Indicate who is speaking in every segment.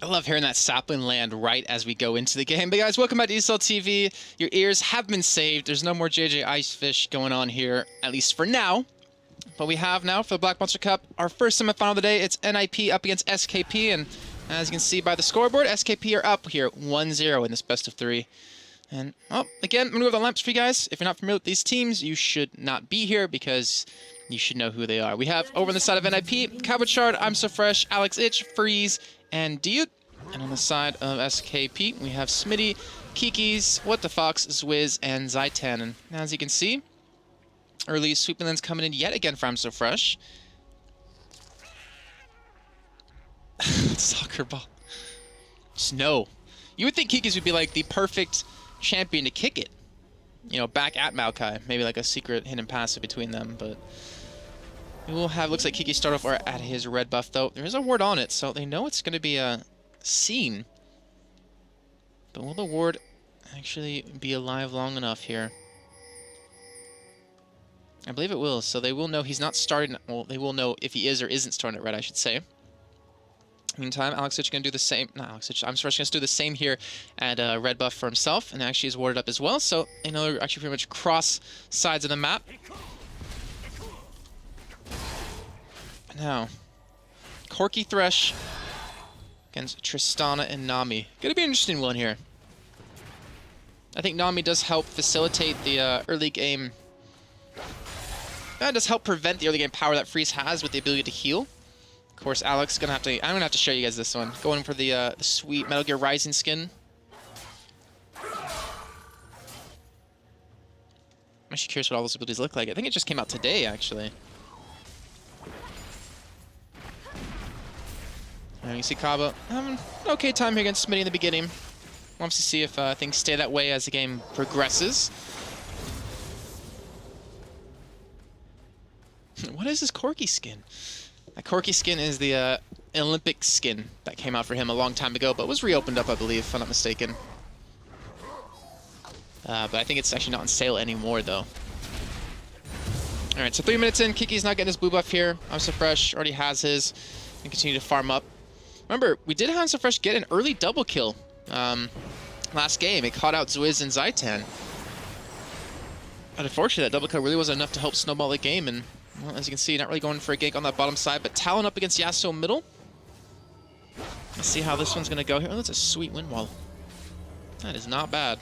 Speaker 1: I love hearing that sapling land right as we go into the game. But guys, welcome back to ESL TV. Your ears have been saved. There's no more JJ Icefish going on here, at least for now. But we have now, for the Black Monster Cup, our first semifinal of the day. It's NIP up against SKP, and as you can see by the scoreboard, SKP are up here 1-0 in this best of 3. And, oh, again, I'm going to go over the lamps for you guys. If you're not familiar with these teams, you should not be here because you should know who they are. We have, over on the side of NIP, Cabochard, I'm So Fresh, Alex Itch, Freeze, and Dude. And on the side of SKP, we have Smitty, Kikis, What the Fox, Zwiz, and Zaitan. And as you can see, early sweeping lanes coming in yet again from So Fresh. Soccer ball. Just no. You would think Kikis would be like the perfect champion to kick it. You know, back at Maokai. Maybe like a secret hidden passive between them, but we will have, looks like Kiki start off at his red buff though. There is a ward on it, so they know it's going to be a scene. But will the ward actually be alive long enough here? I believe it will, so they will know he's not starting. Well, they will know if he is or isn't starting at red, I should say. Meantime, Alex Itch going to do the same. Not Alex Itch, I'm sorry, going to do the same here at red buff for himself, and actually is warded up as well. So they know they're actually pretty much cross sides of the map. Now, Corky Thresh against Tristana and Nami. Gonna be an interesting one here. I think Nami does help facilitate the early game. That does help prevent the early game power that Freeze has with the ability to heal. Of course, Alex gonna have to. I'm gonna have to show you guys this one. Going for the sweet Metal Gear Rising skin. I'm actually curious what all those abilities look like. I think it just came out today, actually. And you see Kaba having an okay time here against Smitty in the beginning. Wants to see if things stay that way as the game progresses. What is this Corky skin? That Corky skin is the Olympic skin that came out for him a long time ago, but was reopened up, I believe, if I'm not mistaken. But I think it's actually not on sale anymore, though. Alright, so 3 minutes in, Kiki's not getting his blue buff here. I'm So Fresh already has his, and continue to farm up. Remember, we did have So Fresh get an early double kill last game. It caught out Zwiz and Zaitan. But unfortunately, that double kill really wasn't enough to help snowball the game, and well, as you can see, not really going for a gank on that bottom side, but Talon up against Yasuo middle. Let's see how this one's going to go here. Oh, that's a sweet wind wall. That is not bad.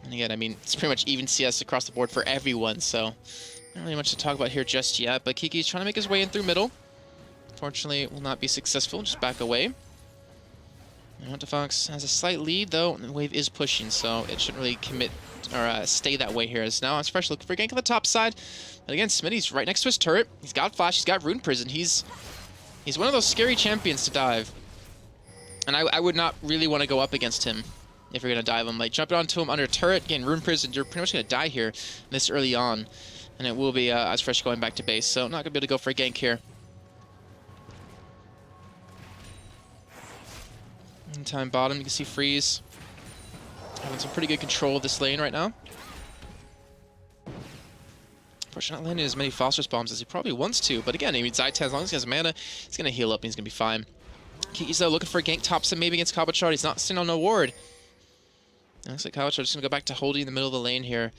Speaker 1: And again, I mean, it's pretty much even CS across the board for everyone, so not really much to talk about here just yet. But Kiki's trying to make his way in through middle. Fortunately, it will not be successful. Just back away. And Fox has a slight lead, though, and the wave is pushing, so it shouldn't really commit or stay that way here. As now it's Fresh looking for a gank on the top side. But again, Smitty's right next to his turret. He's got Flash, he's got Rune Prison. He's one of those scary champions to dive. And I would not really want to go up against him if you're going to dive him. Like, jumping onto him under a turret, again, Rune Prison, you're pretty much going to die here this early on. And it will be as Fresh going back to base, so not going to be able to go for a gank here. Meantime, bottom, you can see Freeze having some pretty good control of this lane right now. Unfortunately, not landing as many Phosphorus bombs as he probably wants to, but again, I mean, Zaitan, as long as he has mana, he's going to heal up and he's going to be fine. Kiki's though looking for a gank top, maybe against Cabochard. He's not sitting on no ward. It looks like Cabochard's just going to go back to holding in the middle of the lane here,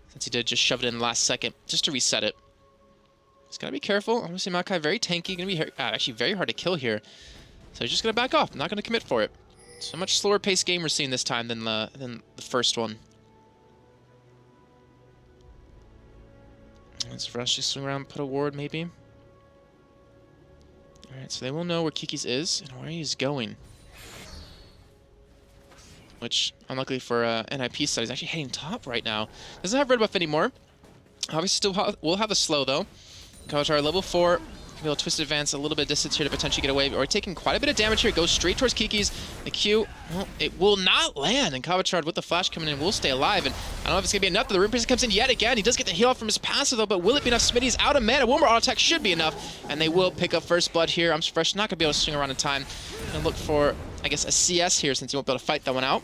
Speaker 1: since he did just shove it in the last second, just to reset it. He's got to be careful. Obviously, Maokai very tanky, going to be actually very hard to kill here. So he's just going to back off, not going to commit for it. So much slower paced game we're seeing this time than the first one. Let's Fresh just swing around, put a ward maybe. Alright, so they will know where Kiki's is and where he's going. Which, unluckily for NIP side, is actually heading top right now. Doesn't have red buff anymore. Obviously still will have the slow though. Cabochard level 4. Be able to twist advance a little bit of distance here to potentially get away. Or taking quite a bit of damage here. Goes straight towards Kiki's. The Q, well, it will not land. And Cabochard with the flash coming in will stay alive. And I don't know if it's going to be enough. The Rune Prison comes in yet again. He does get the heal off from his passive though. But will it be enough? Smitty's out of mana. One more auto attack should be enough. And they will pick up first blood here. I'm Fresh not going to be able to swing around in time. And look for, I guess, a CS here since he won't be able to fight that one out.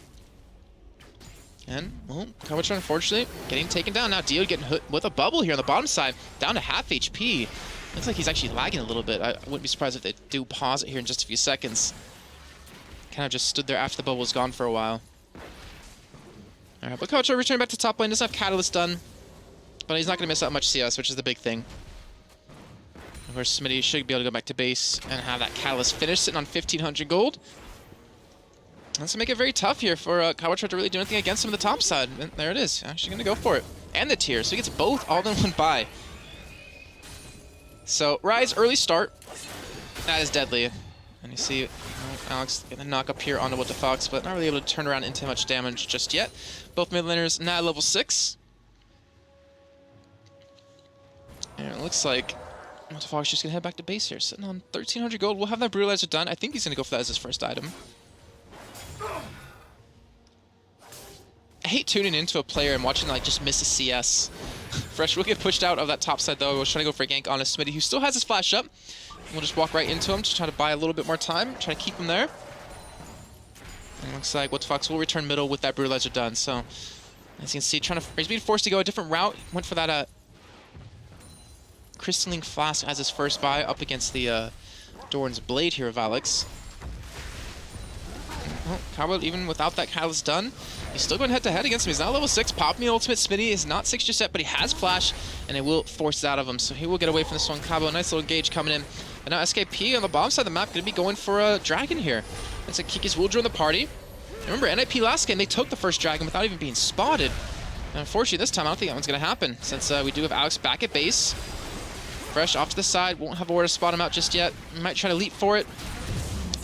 Speaker 1: And, well, Cabochard, unfortunately, getting taken down. Now Dio getting hit with a bubble here on the bottom side. Down to half HP. Looks like he's actually lagging a little bit. I wouldn't be surprised if they do pause it here in just a few seconds. Kind of just stood there after the bubble was gone for a while. Alright, but Coach returning back to top lane. Doesn't have Catalyst done, but he's not going to miss out much CS, which is the big thing. Of course, Smitty should be able to go back to base and have that Catalyst finish, sitting on 1,500 gold. That's going to make it very tough here for Kawacha to really do anything against him on the top side. And there it is. Actually going to go for it. And the tier, so he gets both all in one buy. So, Rise, early start. That is deadly. And you see Alex getting a knock up here onto What the Fox, but not really able to turn around into much damage just yet. Both mid laners now at level 6. And it looks like What the Fox is just going to head back to base here, sitting on 1,300 gold. We'll have that Brutalizer done. I think he's going to go for that as his first item. I hate tuning into a player and watching like just miss a CS. Fresh will get pushed out of that top side though. We're trying to go for a gank on a Smitty who still has his flash up. And we'll just walk right into him to try to buy a little bit more time, try to keep him there. And it looks like What the Fox will return middle with that Brutalizer done. So as you can see, he's being forced to go a different route. Went for that Crystalline Flask as his first buy up against the Doran's Blade here of Alex. Oh, Cowboy, even without that Catalyst done, he's still going head-to-head against him. He's now level 6. Pop me ultimate. Smitty is not 6 just yet, but he has Flash, and it will force it out of him. So he will get away from this one. Cabo, nice little engage coming in. And now SKP on the bottom side of the map going to be going for a Dragon here. It's like Kiki's will join the party. Remember, NIP last game, they took the first Dragon without even being spotted. And unfortunately, this time, I don't think that one's going to happen, since we do have Alex back at base. Fresh off to the side. Won't have a where to spot him out just yet. Might try to leap for it.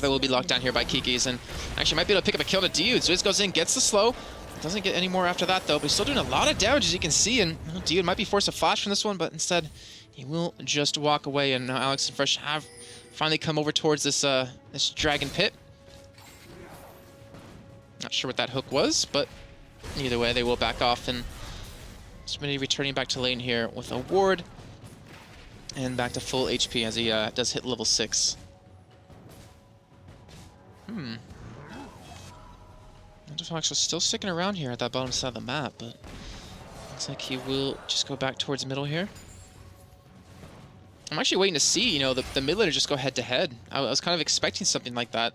Speaker 1: That will be locked down here by Kiki's, and actually might be able to pick up a kill to Diud. Zwiz goes in, gets the slow. Doesn't get any more after that though, but he's still doing a lot of damage as you can see, and Diud might be forced to flash from this one, but instead he will just walk away, and now Alex and Fresh have finally come over towards this this Dragon Pit. Not sure what that hook was, but either way they will back off, and Smitty returning back to lane here with a ward and back to full HP as he does hit level 6. Fox was still sticking around here at that bottom side of the map, but looks like he will just go back towards middle here. I'm actually waiting to see, you know, the mid laner just go head-to-head. I was kind of expecting something like that,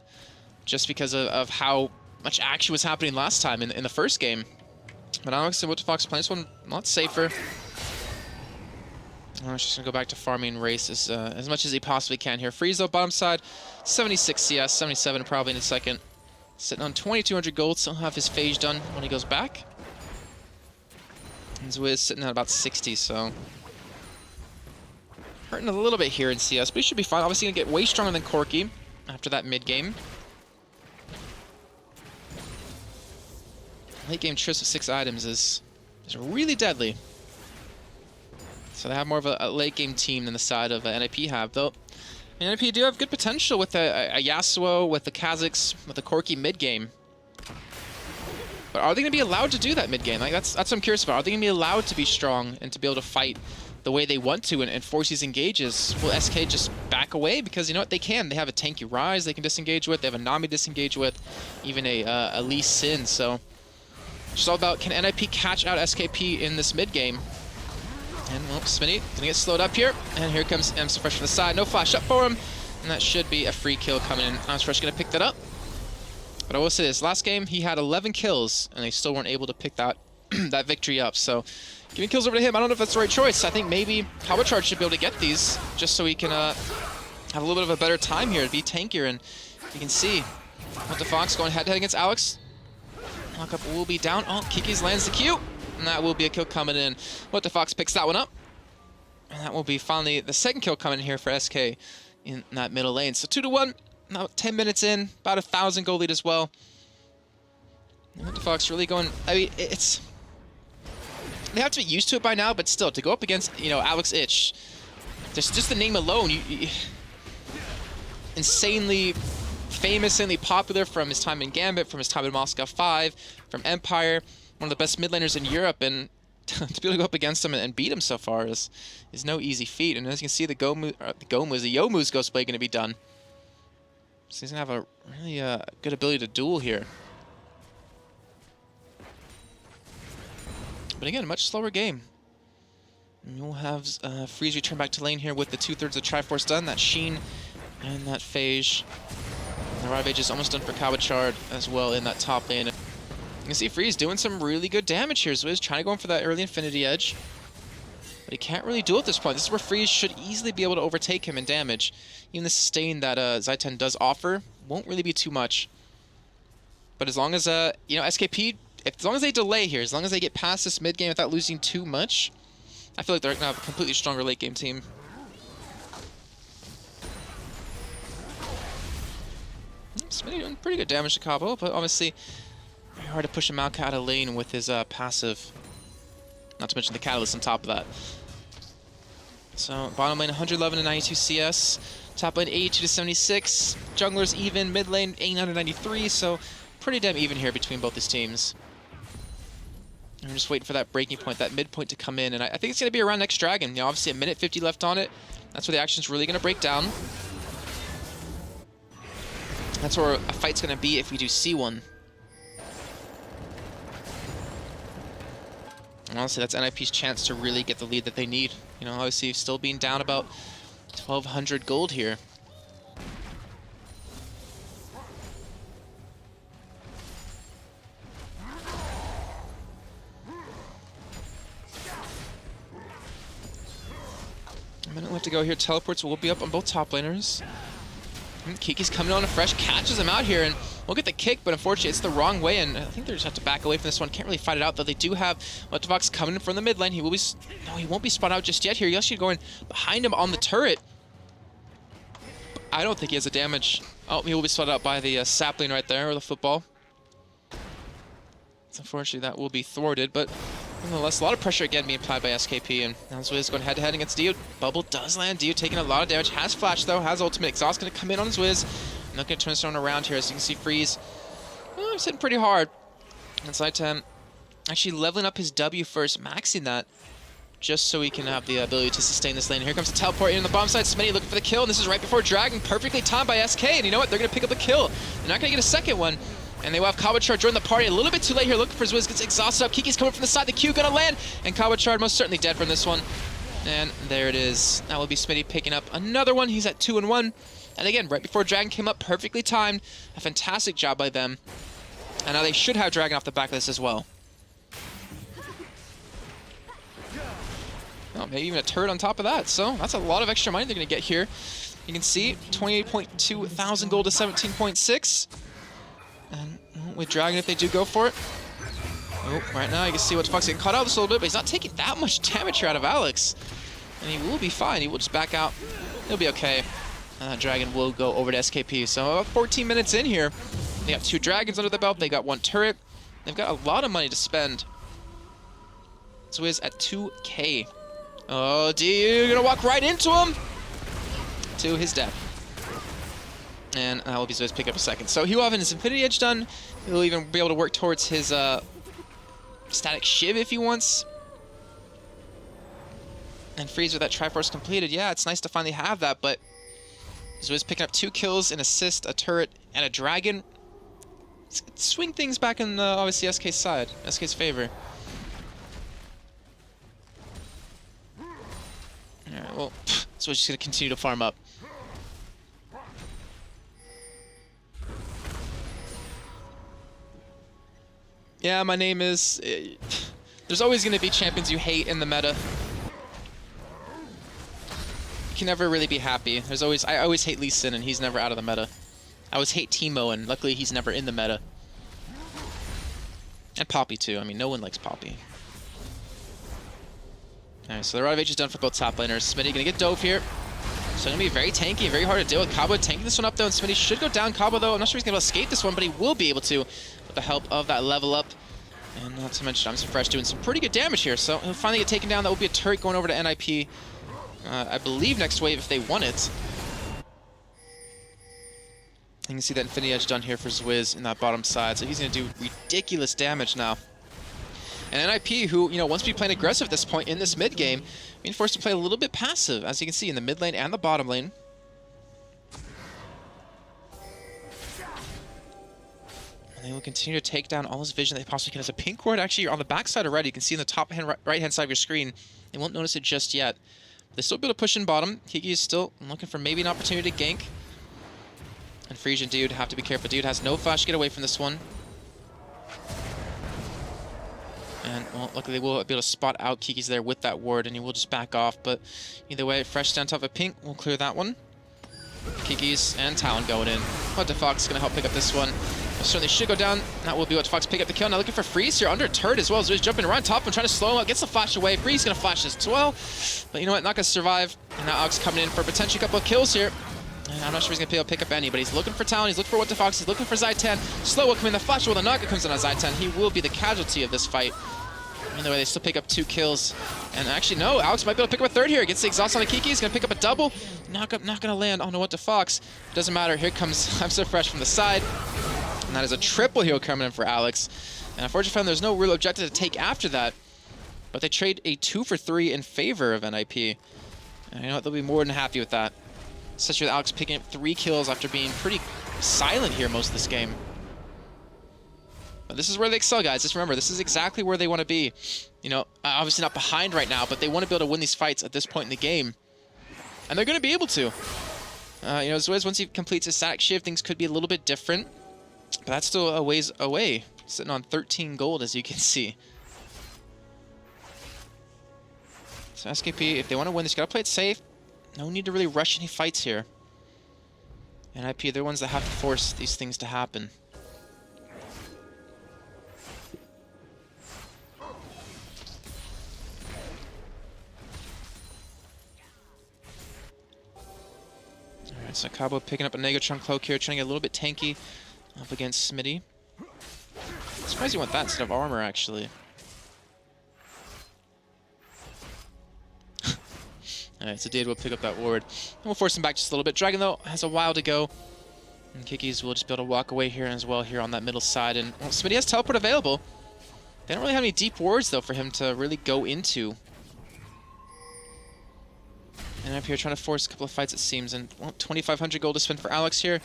Speaker 1: just because of how much action was happening last time in the first game. But Alex and What the Fox playing this one a lot safer. I'm just going to go back to farming race as much as he possibly can here. Friezo, bottom side, 76 CS, 77 probably in a second. Sitting on 2,200 gold, still have his phase done when he goes back. And Zwiz sitting at about 60, so hurting a little bit here in CS, but he should be fine. Obviously going to get way stronger than Corki after that mid-game. Late-game Triss with 6 items is really deadly. So they have more of a late-game team than the side of NIP have, though. NIP do have good potential with a Yasuo, with the Kazakhs, with the Corki mid-game. But are they going to be allowed to do that mid-game? Like, that's what I'm curious about. Are they going to be allowed to be strong and to be able to fight the way they want to and force these engages? Will SK just back away? Because you know what? They can. They have a tanky Rise they can disengage with. They have a Nami disengage with. Even a Lee Sin. So it's just all about, can NIP catch out SKP in this mid-game? And, well, Smitty gonna get slowed up here. And here comes MC Fresh from the side. No flash up for him. And that should be a free kill coming in. MC Fresh gonna pick that up. But I will say this, last game he had 11 kills, and they still weren't able to pick that that victory up. So giving kills over to him, I don't know if that's the right choice. I think maybe Cowbacharge should be able to get these, just so he can have a little bit of a better time here, be tankier. And you can see What the Fox going head-to-head against Alex. Lockup will be down. Oh, Kiki's lands the Q. And that will be a kill coming in. What the Fox picks that one up. And that will be finally the second kill coming in here for SK in that middle lane. So 2-1. Now 10 minutes in. About 1,000 gold lead as well. And What the Fox really going... I mean, it's... They have to be used to it by now, but still, to go up against, you know, Alex Ich, just the name alone, insanely famous, insanely popular from his time in Gambit, from his time in Moscow 5, from Empire, one of the best mid laners in Europe, and to be able to go up against him and beat him so far is no easy feat. And as you can see, the Youmuu's Ghost Blade going to be done. So he's going to have a really good ability to duel here. But again, a much slower game. And we'll have Freeze return back to lane here with the 2/3 of Triforce done. That Sheen and that Phage. And the Ravage is almost done for Kabachard as well in that top lane. You can see Freeze doing some really good damage here. So he's trying to go in for that early Infinity Edge. But he can't really do it at this point. This is where Freeze should easily be able to overtake him in damage. Even the sustain that Zaitan does offer won't really be too much. But as long as, you know, SKP, as long as they delay here, as long as they get past this mid game without losing too much, I feel like they're going to have a completely stronger late game team. Smitty doing pretty good damage to Cabo, but obviously very hard to push him out of lane with his passive. Not to mention the Catalyst on top of that. So bottom lane 111 to 92 CS, top lane 82 to 76, junglers even, mid lane 893, so pretty damn even here between both these teams. I'm just waiting for that breaking point, that midpoint to come in, and I think it's going to be around next Dragon. You know, obviously a minute 50 left on it. That's where the action's really going to break down. That's where a fight's going to be if we do see one. And honestly, that's NIP's chance to really get the lead that they need. You know, obviously still being down about 1,200 gold here. A minute left to go here. Teleports will be up on both top laners. Kiki's coming on a fresh, catches him out here, and we'll get the kick, but unfortunately it's the wrong way, and I think they just have to back away from this one. Can't really fight it out, though. They do have Lutavox coming in from the mid lane. He will be... No, he won't be spun out just yet here. He's actually going behind him on the turret. But I don't think he has a damage. Oh, he will be spun out by the sapling right there, or the football. So unfortunately, that will be thwarted, but nonetheless, a lot of pressure again being applied by SKP, and now Wiz going head-to-head against Dio. Bubble does land. Dio taking a lot of damage. Has Flash, though. Has Ultimate. Exhaust going to come in on his Wiz. Not going to turn this around here, as you can see Freeze. Oh, he's hitting pretty hard. And Zaitan actually leveling up his W first, maxing that, just so he can have the ability to sustain this lane. Here comes the teleport in on the bomb side. Smitty looking for the kill, and this is right before Dragon. Perfectly timed by SK, and you know what? They're going to pick up the kill. They're not going to get a second one. And they will have Kabachard join the party a little bit too late here, looking for his Wiz, gets exhausted up. Kiki's coming from the side, the Q gonna land, and Kabachard most certainly dead from this one. And there it is. That will be Smitty picking up another one. He's at 2-1. And again, right before Dragon came up, perfectly timed. A fantastic job by them. And now they should have Dragon off the back of this as well. Oh, maybe even a turret on top of that. So that's a lot of extra money they're gonna get here. You can see 28.2 thousand gold to 17.6. And with Dragon, if they do go for it. Oh, right now you can see what's Fox getting caught out just a little bit, but he's not taking that much damage here out of Alex. And he will be fine. He will just back out. He'll be okay. Dragon will go over to SKP. So about 14 minutes in here. They got 2 Dragons under the belt. They got 1 turret. They've got a lot of money to spend. So he's at 2K. Oh, you're gonna walk right into him to his death. And that will be Zwiz pick up a second. So he will have his Infinity Edge done. He'll even be able to work towards his static Shiv if he wants. And Freeze with that Triforce completed. Yeah, it's nice to finally have that, but Zwiz picking up 2 kills, an assist, a turret, and a Dragon. Let's swing things back in, obviously, SK's side, SK's favor. Alright, well, so we're just going to continue to farm up. Yeah, my name is... There's always going to be champions you hate in the meta. You can never really be happy. There's always... I always hate Lee Sin, and he's never out of the meta. I always hate Teemo, and luckily he's never in the meta. And Poppy, too. I mean, no one likes Poppy. Alright, so the Ravage is done for both top laners. Smitty gonna get dove here. So gonna be very tanky, very hard to deal with. Cabo tanking this one up, though, and Smitty should go down. Cabo, though, I'm not sure he's gonna be able to escape this one, but he will be able to with the help of that level up. And not to mention, I'm Fresh doing some pretty good damage here. So he'll finally get taken down. That will be a turret going over to NIP. I believe next wave if they want it. You can see that Infinity Edge done here for Zwiz in that bottom side. So he's going to do ridiculous damage now. And NIP, who, you know, wants to be playing aggressive at this point in this mid game, being forced to play a little bit passive, as you can see in the mid lane and the bottom lane. And they will continue to take down all his vision they possibly can. There's a pink ward actually on the backside already. You can see in the top right-hand side of your screen. They won't notice it just yet. They still be able to push in bottom. Kiki is still looking for maybe an opportunity to gank. And Frisian Dude have to be careful. Dude has no flash to get away from this one. And, well, luckily they will be able to spot out Kiki's there with that ward, and he will just back off. But either way, fresh down top of pink will clear that one. Kiki's and Talon going in. What the Fox is going to help pick up this one. Certainly should go down. That will be what Fox pick up the kill. Now looking for Freeze here under a turret as well. So he's jumping around top and trying to slow him up. Gets the flash away. Freeze going to flash as well. But you know what? Not going to survive. And now Alex coming in for potentially a couple of kills here. And I'm not sure he's going to be able to pick up any, but he's looking for Talon. He's looking for What the Fox. He's looking for Zaitan. Slow will come in. The flash will the Naga comes in on Zaitan. He will be the casualty of this fight. Either way, they still pick up 2 kills. And actually, no, Alex might be able to pick up a third here. Gets the exhaust on the Kiki. He's going to pick up a double. Not going to land on What the Fox. Doesn't matter. Here comes I'm So Fresh from the side. And that is a triple heal coming in for Alex. And unfortunately, there's no real objective to take after that. But they trade a 2 for 3 in favor of NIP. And you know what? They'll be more than happy with that. Especially with Alex picking up 3 kills after being pretty silent here most of this game. But this is where they excel, guys. Just remember, this is exactly where they want to be. You know, obviously not behind right now, but they want to be able to win these fights at this point in the game. And they're going to be able to. You know, as always, once he completes his static shift, things could be a little bit different. But that's still a ways away. Sitting on 13 gold, as you can see. So SKP, if they want to win, they just got to play it safe. No need to really rush any fights here. NIP, they're the ones that have to force these things to happen. Alright, so Cabo picking up a Negatron Cloak here, trying to get a little bit tanky up against Smitty. I'm surprised you want that instead of armor, actually. Alright, so Dade will pick up that ward. And we'll force him back just a little bit. Dragon, though, has a while to go. And Kiki's will just be able to walk away here as well here on that middle side. And well, Smitty has teleport available. They don't really have any deep wards, though, for him to really go into. And up here trying to force a couple of fights, it seems. And well, 2,500 gold to spend for Alex here.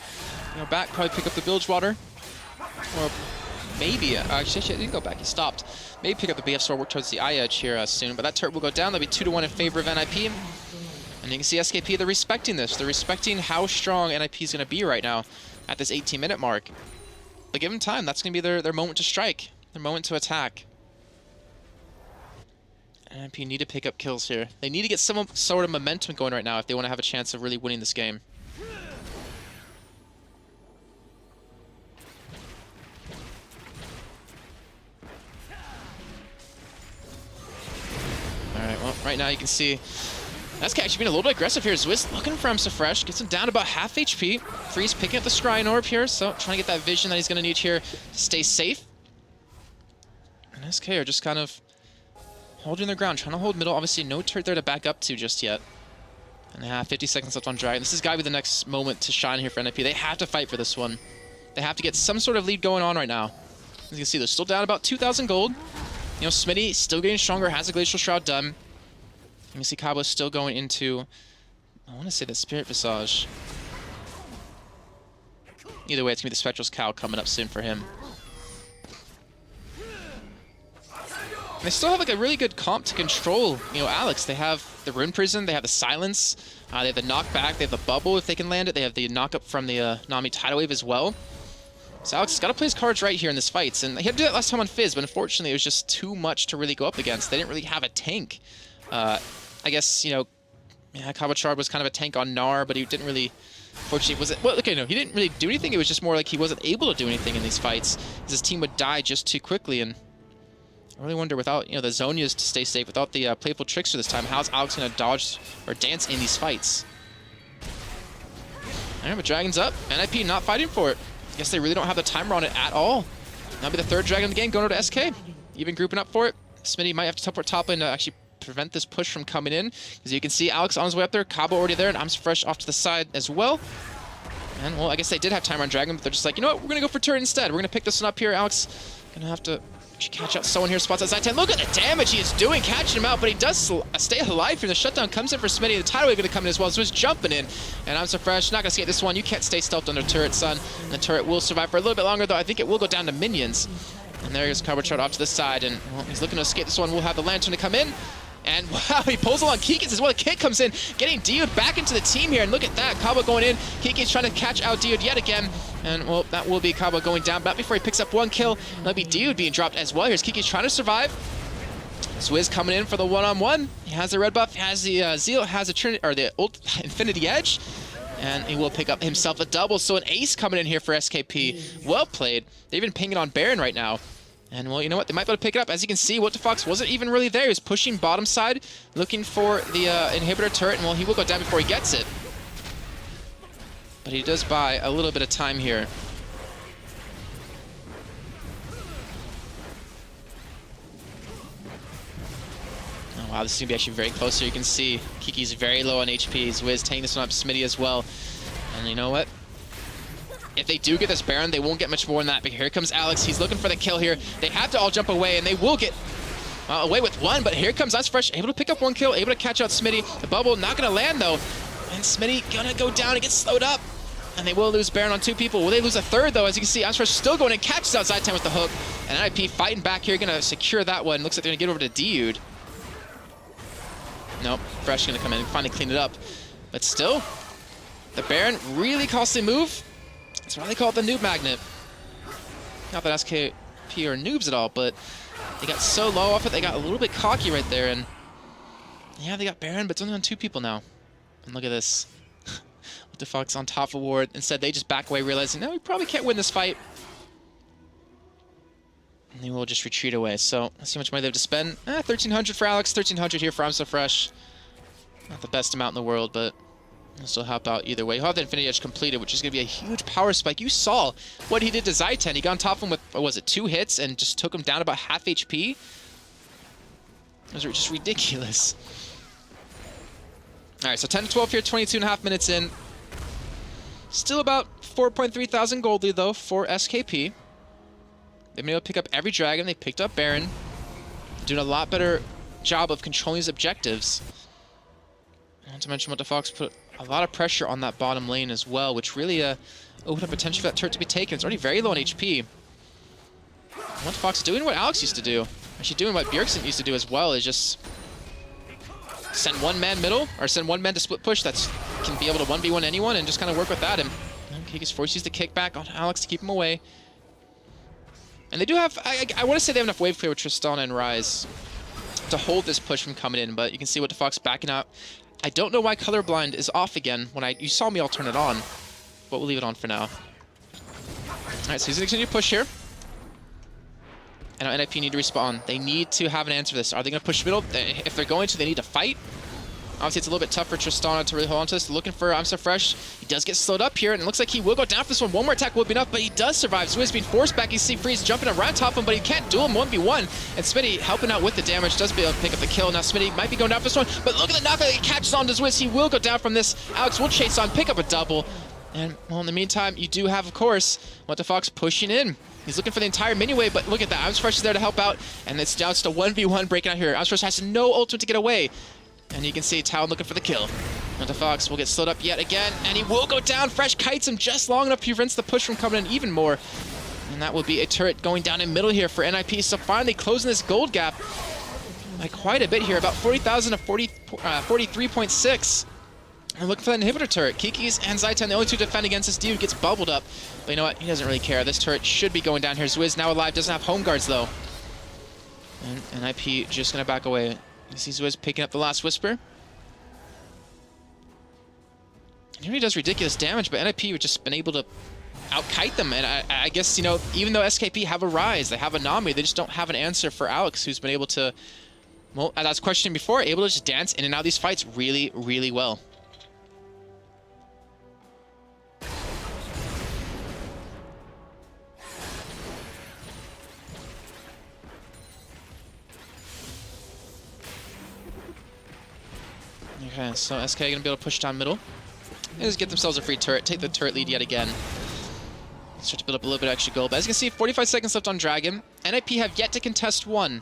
Speaker 1: You know, back, probably pick up the Bilgewater. Or maybe, actually, he didn't go back, he stopped. Maybe pick up the BF Sword, work towards the eye edge here soon. But that turret will go down. That'll be 2-1 in favor of NIP. And you can see SKP, they're respecting this. They're respecting how strong NIP is going to be right now at this 18-minute mark. But give them time. That's going to be their moment to strike, their moment to attack. NIP need to pick up kills here. They need to get some sort of momentum going right now if they want to have a chance of really winning this game. Alright, well, right now you can see SK actually being a little bit aggressive here. Zwiz looking for him so fresh. Gets him down to about half HP. Freeze picking up the Scrying Orb here, so trying to get that vision that he's going to need here to stay safe. And SK are just kind of holding their ground, trying to hold middle. Obviously, no turret there to back up to just yet. And they have 50 seconds left on Dragon. This has got to be the next moment to shine here for NIP. They have to fight for this one. They have to get some sort of lead going on right now. As you can see, they're still down about 2,000 gold. You know, Smitty still getting stronger, has a Glacial Shroud done. You can see Cabo still going into, I want to say the Spirit Visage. Either way, it's going to be the Spectral's Cowl coming up soon for him. And they still have like a really good comp to control, you know, Alex. They have the Rune Prison, they have the Silence, they have the Knockback, they have the Bubble if they can land it, they have the Knock-Up from the Nami Tidal Wave as well. So Alex has got to play his cards right here in this fights, and he had to do that last time on Fizz, but unfortunately it was just too much to really go up against. They didn't really have a tank. I guess, you know, yeah, Cabo Chard was kind of a tank on Gnar, but he didn't really, fortunately, was it, well, okay, no, he didn't really do anything. It was just more like he wasn't able to do anything in these fights, because his team would die just too quickly, and I really wonder, without, you know, the Zhonya's to stay safe, without the Playful Trickster this time, how's Alex going to dodge or dance in these fights? Alright, but Dragon's up. NIP not fighting for it. I guess they really don't have the timer on it at all. That'll be the third Dragon of the game going over to SK. Even grouping up for it. Smitty might have to teleport top lane to actually prevent this push from coming in. As you can see, Alex on his way up there, Cabo already there, and I'm fresh off to the side as well. And, well, I guess they did have timer on Dragon, but they're just like, you know what, we're going to go for turret instead. We're going to pick this one up here. Alex going to have to Should catch out someone here, spots outside 10. Look at the damage he is doing, catching him out, but he does stay alive here. The shutdown comes in for Smitty. The tidal wave going to come in as well, so he's jumping in. And I'm so fresh, not going to skate this one. You can't stay stealthed under turret, son. And the turret will survive for a little bit longer, though. I think it will go down to minions. And there's Carbochart off to the side, and well, he's looking to escape this one. We'll have the Lantern to come in. And wow, he pulls along Kikis as well. The kid comes in, getting Diud back into the team here. And look at that, Cabo going in. Kiki's trying to catch out Diud yet again. And well, that will be Cabo going down. But not before he picks up one kill. That'll be Diud being dropped as well. Here's Kiki's trying to survive. Swizz coming in for the one-on-one. He has the red buff, he has the Zeal, has a Trinity, or the Infinity Edge. And he will pick up himself a double. So an ace coming in here for SKP. Well played. They're even pinging on Baron right now. And, well, you know what? They might be able to pick it up. As you can see, What the Fox wasn't even really there. He was pushing bottom side, looking for the inhibitor turret. And, well, he will go down before he gets it. But he does buy a little bit of time here. Oh, wow, this is going to be actually very close here. You can see Kiki's very low on HP. Swizz taking this one up, Smitty as well. And you know what? If they do get this Baron, they won't get much more than that. But here comes Alex. He's looking for the kill here. They have to all jump away, and they will get away with one. But here comes Us Fresh, able to pick up one kill, able to catch out Smitty. The bubble not going to land, though. And Smitty going to go down and get slowed up. And they will lose Baron on two people. Will they lose a third, though? As you can see, Us Fresh still going and catches outside 10 with the hook. And NIP fighting back here, going to secure that one. Looks like they're going to get over to Diud. Nope, Fresh going to come in and finally clean it up. But still, the Baron, really costly move. That's why they call it the noob magnet. Not that SKP are noobs at all, but they got so low off it, they got a little bit cocky right there. And yeah, they got Baron, but it's only on two people now. And look at this. What the Fox on top of Ward. Instead, they just back away, realizing, no, we probably can't win this fight. And they will just retreat away. So let's see how much money they have to spend. 1,300 for Alex, 1,300 here for I'm So Fresh. Not the best amount in the world, but he'll still help out either way. He'll have the Infinity Edge completed, which is going to be a huge power spike. You saw what he did to Zaiten. He got on top of him with, what was it, 2 hits and just took him down about half HP. Those are just ridiculous. All right, so 10 to 12 here, 22.5 minutes in. Still about 4.3 thousand goldie, though, for SKP. They've been able to pick up every dragon. They picked up Baron. Doing a lot better job of controlling his objectives. Not to mention What the Fox put a lot of pressure on that bottom lane as well, which really opened up potential for that turret to be taken. It's already very low on HP. What the Fox doing what Alex used to do. Actually doing what Bjergsen used to do as well, is just send one man middle, or send one man to split push that can be able to 1v1 anyone and just kind of work with that. And Kiki's forced to use the kickback on Alex to keep him away. And they do have, I want to say they have enough wave clear with Tristana and Ryze to hold this push from coming in, but you can see What the Fox backing out. I don't know why Colorblind is off again. You saw me all turn it on, but we'll leave it on for now. All right, so he's going to continue to push here. And now NIP need to respawn. They need to have an answer for this. Are they going to push middle? If they're going to, they need to fight. Obviously, it's a little bit tough for Tristana to really hold on to this. Looking for I'm So Fresh. He does get slowed up here, and it looks like he will go down for this one. One more attack will be enough, but he does survive. Swizz being forced back. You see Freeze jumping around top of him, but he can't duel him 1v1. And Smitty helping out with the damage, does be able to pick up the kill. Now Smitty might be going down for this one, but look at the knockout. He catches on to Swizz. He will go down from this. Alex will chase on, pick up a double. And, well, in the meantime, you do have, of course, What the Fox pushing in. He's looking for the entire minion wave, but look at that. I'm So Fresh is there to help out, and it's now just a 1v1 breaking out here. I'm So Fresh has no ultimate to get away. And you can see Talon looking for the kill. What the Fox will get slowed up yet again, and he will go down. Fresh kites him just long enough to prevent the push from coming in even more. And that will be a turret going down in middle here for NIP. So finally closing this gold gap by quite a bit here, about 40,000 to 43.6. And looking for that inhibitor turret. Kiki's and Zaiten, the only two to defend against this dude, gets bubbled up. But you know what? He doesn't really care. This turret should be going down here. Swizz now alive, doesn't have home guards though. And NIP just going to back away. You see Swizz picking up the last Whisper. He really does ridiculous damage, but NIP have just been able to out-kite them. And I guess, you know, even though SKP have a Ryze, they have a Nami, they just don't have an answer for Alex, who's been able to, well, as I was questioning before, able to just dance in and out of these fights really, really well. Okay, so SK gonna be able to push down middle. And just get themselves a free turret, take the turret lead yet again. Start to build up a little bit of extra gold. But as you can see, 45 seconds left on Dragon. NIP have yet to contest one.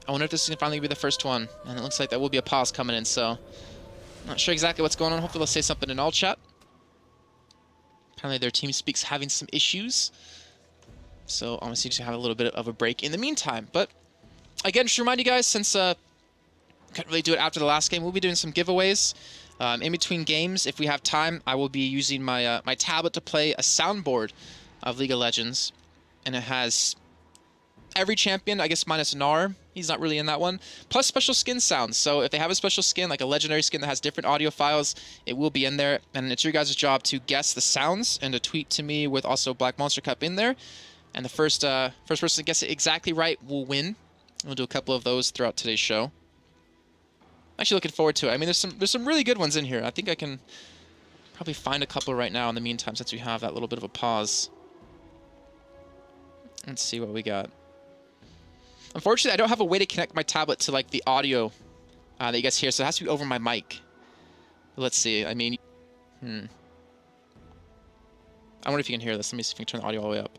Speaker 1: I wonder if this is going to finally be the first one. And it looks like there will be a pause coming in, so... Not sure exactly what's going on. Hopefully they'll say something in all chat. Apparently their TeamSpeak's having some issues. So obviously just have a little bit of a break in the meantime. But again, just to remind you guys, since couldn't really do it after the last game, we'll be doing some giveaways. In between games, if we have time, I will be using my my tablet to play a soundboard of League of Legends. And it has every champion, I guess minus Gnar. He's not really in that one. Plus special skin sounds. So if they have a special skin, like a legendary skin that has different audio files, it will be in there. And it's your guys' job to guess the sounds and to tweet to me with also Black Monster Cup in there. And the first person to guess it exactly right will win. We'll do a couple of those throughout today's show. Actually looking forward to it. I mean, there's some really good ones in here. I think I can probably find a couple right now in the meantime since we have that little bit of a pause. Let's see what we got. Unfortunately, I don't have a way to connect my tablet to like the audio that you guys hear, so it has to be over my mic. But let's see. I mean, I wonder if you can hear this. Let me see if I can turn the audio all the way up.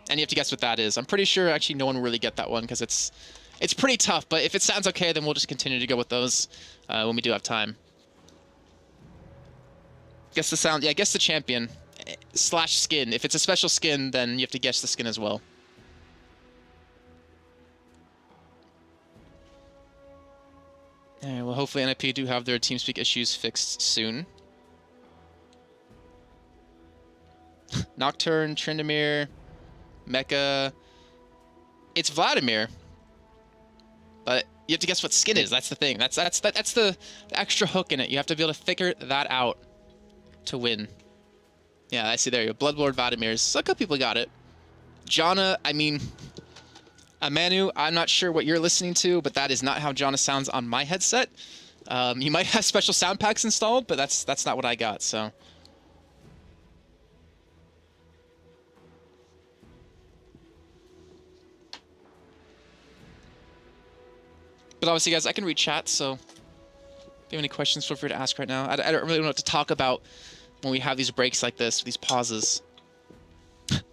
Speaker 1: And you have to guess what that is. I'm pretty sure actually no one will really get that one because it's pretty tough. But if it sounds okay, then we'll just continue to go with those when we do have time. Guess the sound. Yeah, guess the champion. / skin. If it's a special skin, then you have to guess the skin as well. Alright, well, hopefully NIP do have their TeamSpeak issues fixed soon. Nocturne, Tryndamere, Mecha. It's Vladimir. But you have to guess what skin is. That's the thing. That's the extra hook in it. You have to be able to figure that out to win. Yeah, I see there you go. Bloodlord Vladimir's. So a couple people got it. Janna, I mean, Amanu, I'm not sure what you're listening to, but that is not how Janna sounds on my headset. You might have special sound packs installed, but that's not what I got, so. But obviously, guys, I can read chat, so if you have any questions, feel free to ask right now. I don't really know what to talk about when we have these breaks like this, these pauses.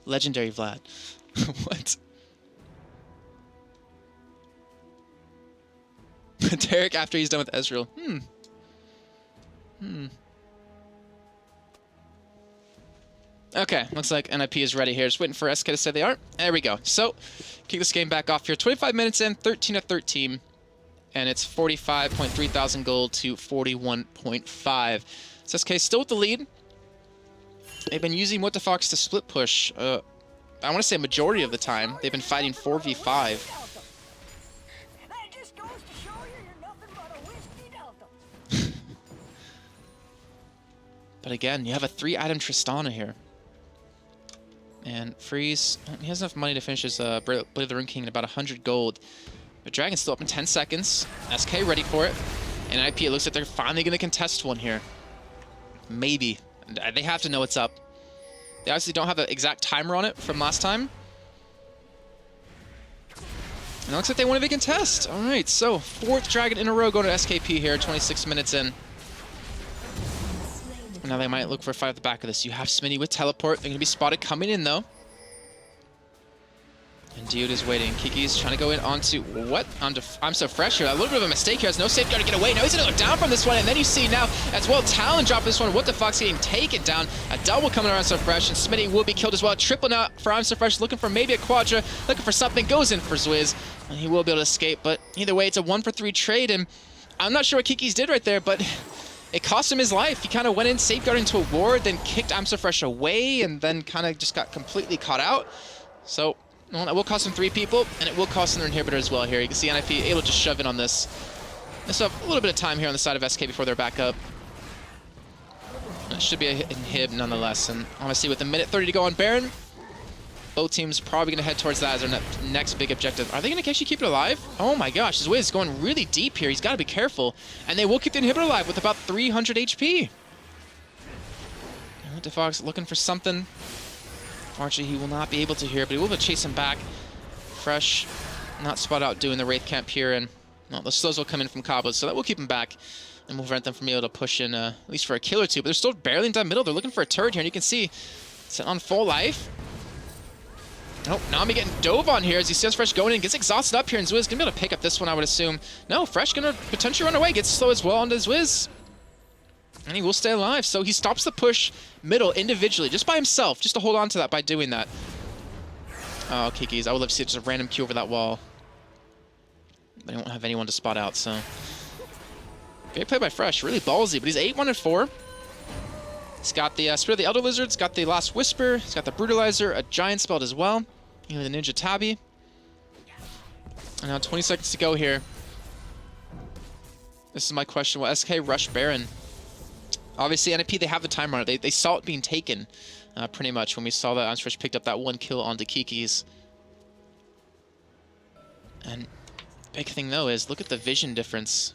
Speaker 1: Legendary Vlad. What? Derek after he's done with Ezreal. Okay, looks like NIP is ready here. Just waiting for SK to say they are. There we go. So, kick this game back off here. 25 minutes in, 13-13. And it's 45.3 thousand gold to 41.5. So SK still with the lead. They've been using What the Fox to split push. I want to say a majority of the time. They've been fighting 4v5. But again, you have a 3-item Tristana here. And Freeze, he has enough money to finish his Blade of the Rune King at about 100 gold. But Dragon's still up in 10 seconds. SK ready for it. And NIP, it looks like they're finally going to contest one here. Maybe. They have to know what's up. They obviously don't have an exact timer on it from last time. And it looks like they want to contest. All right, so 4th Dragon in a row going to SKP here, 26 minutes in. Now they might look for a fight at the back of this. You have Smitty with teleport. They're going to be spotted coming in, though. And Dude is waiting. Kiki's trying to go in onto... What? I'm so fresh here. A little bit of a mistake here. Has no safeguard to get away. Now he's going to go down from this one. And then you see now as well Talon drop this one. What the Fox getting taken down. A double coming around so fresh. And Smitty will be killed as well. Triple now for I'm so fresh. Looking for maybe a quadra. Looking for something. Goes in for Zwiz. And he will be able to escape. But either way, it's a 1-for-3 trade. And I'm not sure what Kiki's did right there. But... it cost him his life. He kind of went in, safeguarding into a ward, then kicked I'm So Fresh away, and then kind of just got completely caught out. So, well, that will cost him 3 people, and it will cost him their inhibitor as well here. You can see NIP able to just shove in on this. They still have a little bit of time here on the side of SK before they're back up. It should be a inhib nonetheless. And honestly, with a minute 30 to go on Baron, both teams probably going to head towards that as their next big objective. Are they going to actually keep it alive? Oh my gosh, Zwiz is going really deep here. He's got to be careful. And they will keep the inhibitor alive with about 300 HP. Defox looking for something. Unfortunately, he will not be able to here, but he will be able to chase him back. Fresh, not spot out doing the Wraith Camp here, and Well, the slows will come in from Cabo, so that will keep him back. And will prevent them from being able to push in, at least for a kill or two. But they're still barely down middle. They're looking for a turret here, and you can see it's on full life. Oh, Nami getting dove on here as he sees Fresh going in. Gets exhausted up here, and Zwiz going to be able to pick up this one, I would assume. No, Fresh going to potentially run away. Gets slow as well onto Zwiz. And he will stay alive. So he stops the push middle individually, just by himself, just to hold on to that by doing that. Oh, Kiki's. I would love to see just a random Q over that wall. But I won't have anyone to spot out, so... Great play by Fresh. Really ballsy, but he's 8-1-4. He's got the Spirit of the Elder Lizard. He's got the Last Whisper. He's got the Brutalizer, a Giant spelled as well. You know, the Ninja Tabi. And now 20 seconds to go here. This is my question. Will SK rush Baron? Obviously, NIP, they have the time runner. They saw it being taken, pretty much, when we saw that Fresh picked up that one kill onto Kiki's. And big thing, though, is look at the vision difference.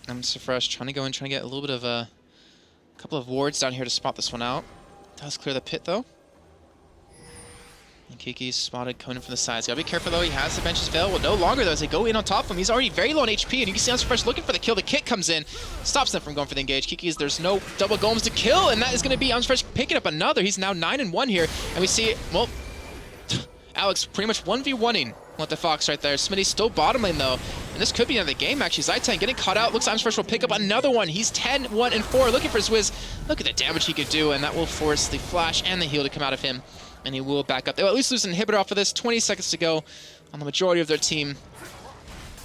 Speaker 1: I'm so Fresh trying to go in, trying to get a little bit of a couple of wards down here to spot this one out. Does clear the pit, though. And Kiki's spotted coming in from the sides. Gotta be careful, though. He has the benches fail. Well, no longer, though, as they go in on top of him. He's already very low on HP, and you can see Fresh looking for the kill. The kit comes in, stops them from going for the engage. Kiki's, there's no double golems to kill, and that is going to be Fresh picking up another. He's now 9-1 here, and we see, well, Alex pretty much 1v1ing with the Fox right there. Smitty's still bottom lane, though. And this could be another game, actually. Zaitan getting caught out. Looks like Fresh will pick up another one. He's 10-1-4. Looking for Zwiz. Look at the damage he could do, and that will force the flash and the heal to come out of him. And he will back up. They will at least lose an inhibitor off of this. 20 seconds to go on the majority of their team.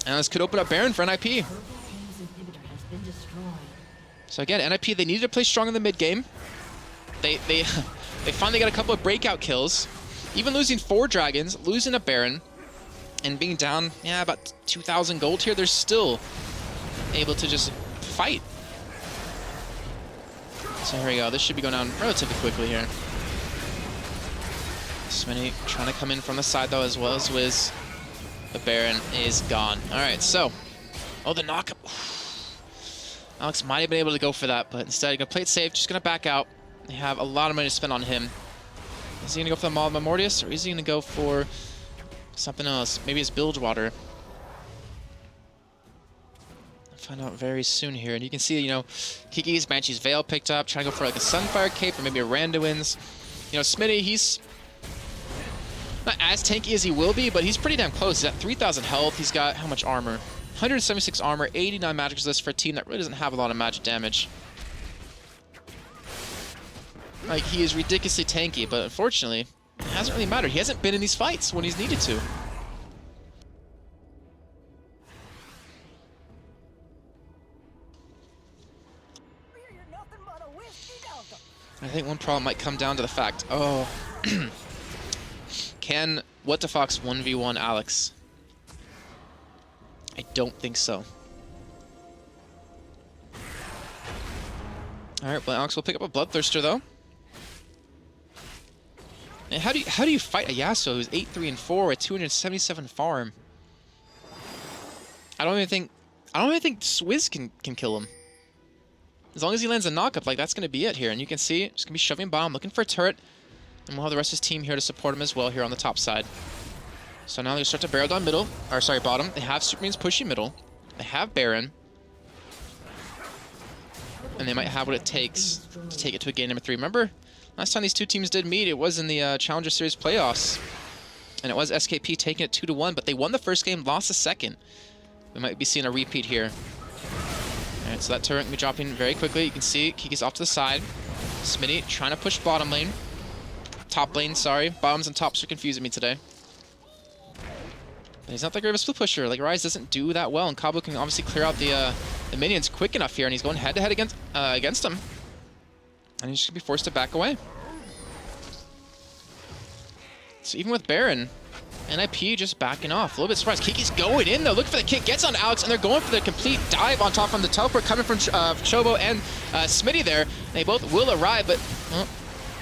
Speaker 1: And this could open up Baron for NIP. So again, NIP, they needed to play strong in the mid game. They finally got a couple of breakout kills. Even losing 4 dragons, losing a Baron, and being down, yeah, about 2,000 gold here, they're still able to just fight. So here we go. This should be going down relatively quickly here. Smitty trying to come in from the side, though, as well as Wiz. The Baron is gone. All right, so... Oh, the knock. Alex might have been able to go for that, but instead, going to play it safe, just going to back out. They have a lot of money to spend on him. Is he going to go for the Maul of Memortius, or is he going to go for something else? Maybe his Bilgewater. I'll find out very soon here. And you can see, you know, Kiki's Banshee's Veil picked up, trying to go for like a Sunfire Cape or maybe a Randuin's. You know, Smitty, he's not as tanky as he will be, but he's pretty damn close. He's at 3,000 health. He's got how much armor? 176 armor, 89 magic resist for a team that really doesn't have a lot of magic damage. Like, he is ridiculously tanky, but unfortunately, it hasn't really mattered. He hasn't been in these fights when he's needed to. I think one problem might come down to the fact, oh, can What the Fox 1v1 Alex? I don't think so. Alright, well, Alex will pick up a Bloodthirster, though. And how do you fight a Yasuo who's 8-3-4 with 277 farm? I don't even think Swizz can kill him. As long as he lands a knockup, like, that's going to be it here. And you can see, just going to be shoving bomb, looking for a turret. And we'll have the rest of his team here to support him as well here on the top side. So now they start to barrel down middle, or sorry, bottom. They have Supermans pushing middle. They have Baron. And they might have what it takes to take it to a game number 3. Remember, last time these two teams did meet, it was in the Challenger Series playoffs. And it was SKP taking it 2-1, but they won the first game, lost the second. We might be seeing a repeat here. Alright, so that turret can be dropping very quickly. You can see Kiki's off to the side. Smitty trying to push bottom lane. Top lane, sorry. Bottoms and tops are confusing me today. But he's not that great of a split pusher. Like, Rise doesn't do that well, and Cabo can obviously clear out the minions quick enough here, and he's going head-to-head against them. And he's just going to be forced to back away. So even with Baron, NIP just backing off. A little bit surprised. Kiki's going in, though. Looking for the kick. Gets on Alex, and they're going for the complete dive on top from the teleport coming from Chobo and Smitty there. They both will arrive, but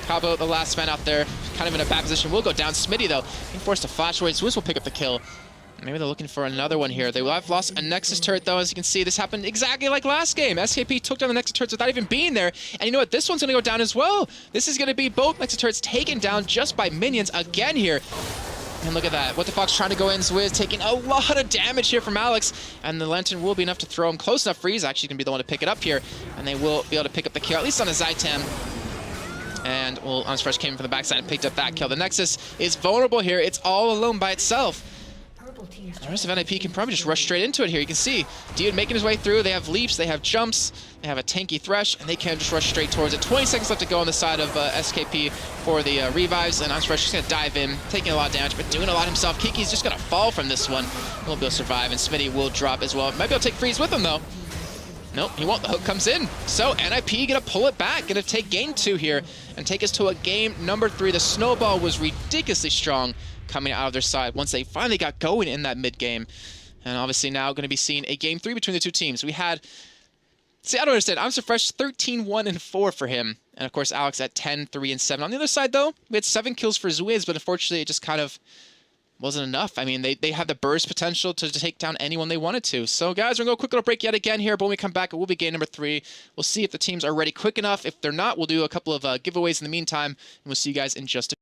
Speaker 1: Cabo, the last man out there, kind of in a bad position, will go down. Smitty, though, being forced to flash away. Swizz will pick up the kill. Maybe they're looking for another one here. They will have lost a Nexus turret, though. As you can see, this happened exactly like last game. SKP took down the Nexus turrets without even being there. And you know what? This one's going to go down as well. This is going to be both Nexus turrets taken down just by minions again here. And look at that. What the Fox trying to go in. Zwiz taking a lot of damage here from Alex. And the Lantern will be enough to throw him close enough. Freeze actually going to be the one to pick it up here. And they will be able to pick up the kill, at least on a Zytam. And well, Unfresh came from the backside and picked up that kill. The Nexus is vulnerable here. It's all alone by itself. The rest of NIP can probably just rush straight into it here. You can see Dude making his way through. They have leaps, they have jumps, they have a tanky Thresh, and they can just rush straight towards it. 20 seconds left to go on the side of SKP for the revives, and Unfresh just going to dive in, taking a lot of damage, but doing a lot himself. Kiki's just going to fall from this one. He'll be able to survive, and Smitty will drop as well. Might be able to take Freeze with him, though. Nope, he won't. The hook comes in. So NIP gonna pull it back, gonna take game 2 here and take us to a game number 3. The snowball was ridiculously strong coming out of their side once they finally got going in that mid game. And obviously now gonna be seeing a game 3 between the two teams. We had, see, I don't understand. I'm so fresh, 13-1-4 for him. And of course, Alex at 10-3-7. On the other side though, we had 7 kills for Zwiz, but unfortunately it just kind of wasn't enough. I mean, they had the burst potential to take down anyone they wanted to. So guys, we're gonna go a quick little break yet again here, but when we come back, it will be game number 3. We'll see if the teams are ready quick enough. If they're not, we'll do a couple of giveaways in the meantime, and we'll see you guys in just a